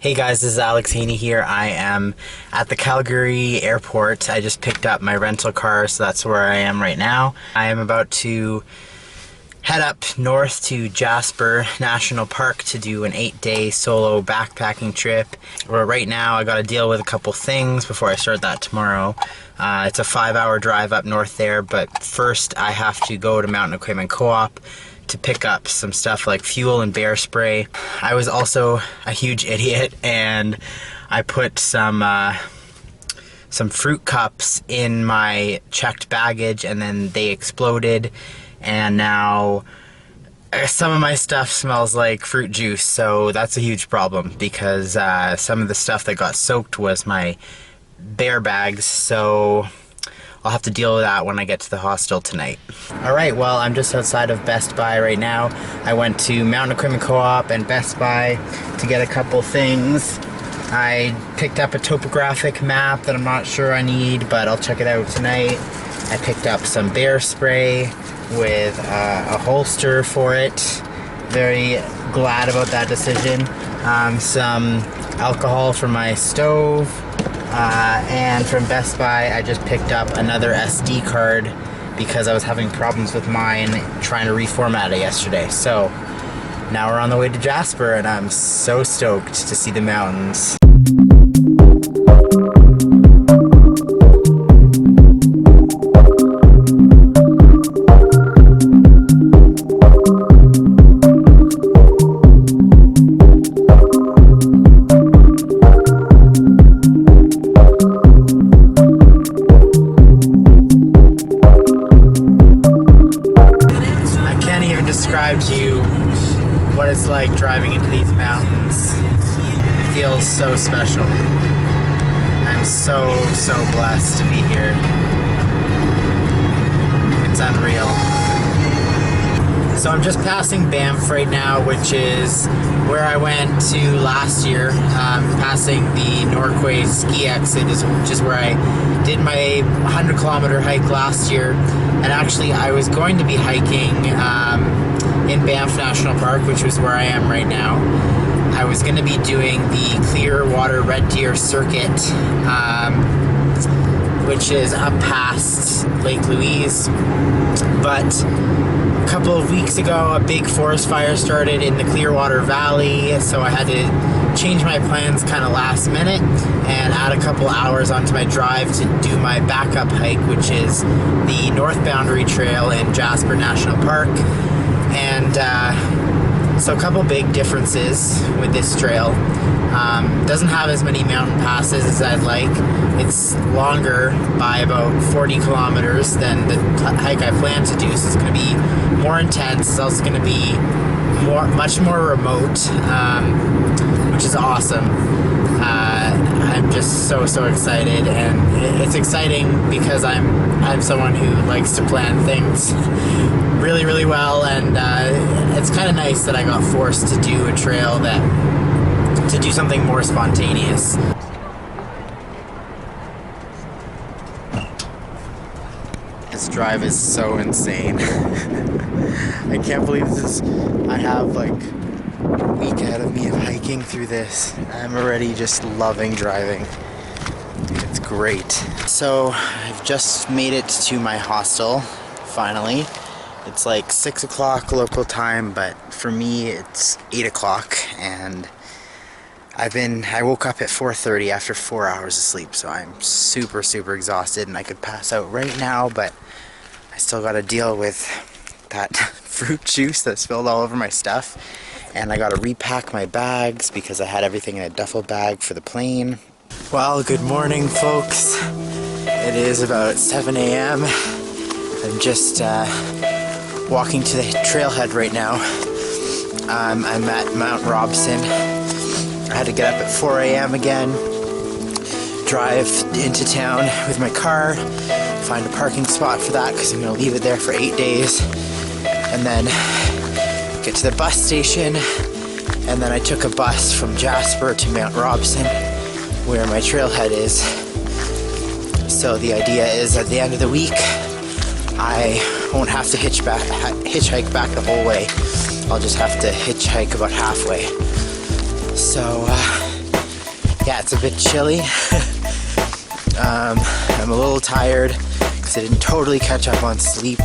Hey guys, this is Alex Haney here. I am at the Calgary airport. I just picked up my rental car, so that's where I am right now. I am about to head up north to Jasper National Park to do an 8-day solo backpacking trip. Where right now I got to deal with a couple things before I start that tomorrow. It's a 5-hour drive up north there, but first I have to go to Mountain Equipment Co-op to pick up some stuff like fuel and bear spray. I was also a huge idiot and I put some fruit cups in my checked baggage and then they exploded, and now some of my stuff smells like fruit juice, so that's a huge problem because some of the stuff that got soaked was my bear bags, so I'll have to deal with that when I get to the hostel tonight. Alright, well, I'm just outside of Best Buy right now. I went to Mountain Equipment Co-op and Best Buy to get a couple things. I picked up a topographic map that I'm not sure I need, but I'll check it out tonight. I picked up some bear spray with a holster for it. Very glad about that decision. Some alcohol for my stove. And from Best Buy, I just picked up another SD card because I was having problems with mine trying to reformat it yesterday. So now we're on the way to Jasper and I'm so stoked to see the mountains. Describe to you what it's like driving into these mountains. It feels so special. I'm so blessed to be here. It's unreal. So I'm just passing Banff right now, which is where I went to last year, passing the Norquay ski exit, which is where I did my 100-kilometer hike last year. And actually I was going to be hiking in Banff National Park, which was where I am right now. I was going to be doing the Clearwater Red Deer circuit, which is up past Lake Louise, but a couple of weeks ago a big forest fire started in the Clearwater Valley, so I had to change my plans kind of last minute and add a couple hours onto my drive to do my backup hike, which is the North Boundary Trail in Jasper National Park. And so a couple big differences with this trail. Doesn't have as many mountain passes as I'd like. It's longer by about 40 kilometers than the hike I plan to do, so it's going to be more intense. It's also going to be much more remote, which is awesome. I'm just so excited, and it's exciting because I'm someone who likes to plan things really well, and it's kind of nice that I got forced to do a trail to do something more spontaneous. This drive is so insane. I can't believe I have like a week ahead of me of hiking through this. I'm already just loving driving. It's great. So I've just made it to my hostel, finally. It's like 6 o'clock local time, but for me it's 8 o'clock, and I woke up at 4:30 after 4 hours of sleep, so I'm super exhausted and I could pass out right now, but I still gotta deal with that fruit juice that spilled all over my stuff, and I gotta repack my bags because I had everything in a duffel bag for the plane. Well, good morning folks. It is about 7 a.m. I'm just walking to the trailhead right now. I'm at Mount Robson. I had to get up at 4 a.m. again, drive into town with my car, find a parking spot for that because I'm going to leave it there for 8 days, and then get to the bus station, and then I took a bus from Jasper to Mount Robson, where my trailhead is. So the idea is at the end of the week, I won't have to hitchhike back the whole way. I'll just have to hitchhike about halfway. So Yeah, it's a bit chilly. I'm a little tired because I didn't totally catch up on sleep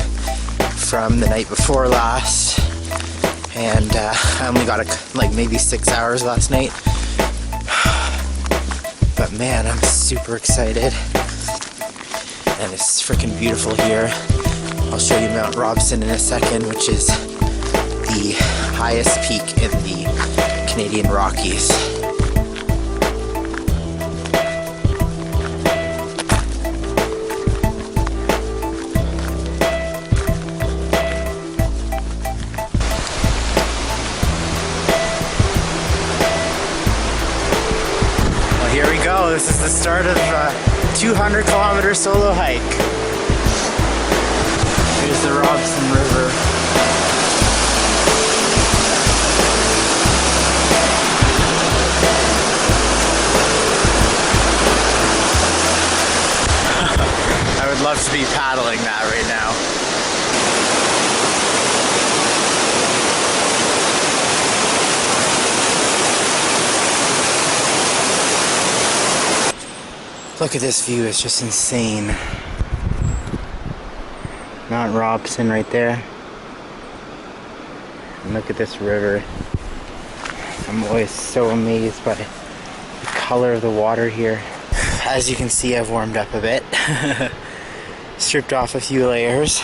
from the night before last, and I only got like maybe 6 hours last night. But man, I'm super excited, and it's freaking beautiful here. I'll show you Mount Robson in a second, which is the highest peak in the Canadian Rockies. Well, here we go. This is the start of a 200-kilometer solo hike. Here's the Robson River. I would love to be paddling that right now. Look at this view, it's just insane. Mount Robson right there. And look at this river. I'm always so amazed by the color of the water here. As you can see, I've warmed up a bit. Stripped off a few layers.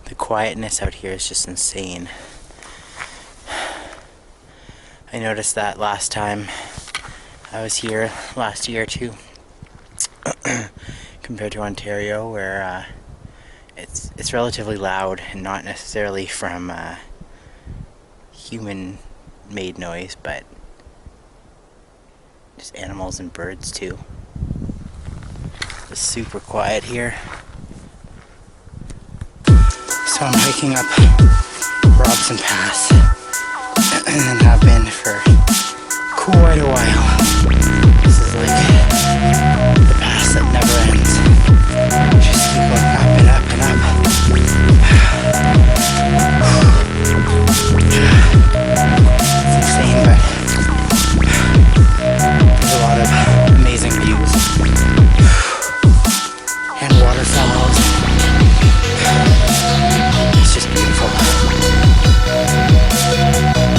The quietness out here is just insane. I noticed that last time I was here last year too, compared to Ontario, where it's relatively loud and not necessarily from human-made noise, but just animals and birds too. It's super quiet here. So I'm hiking up Robson Pass and have been for quite a while. This is like the pass that never ends. Just keep going up.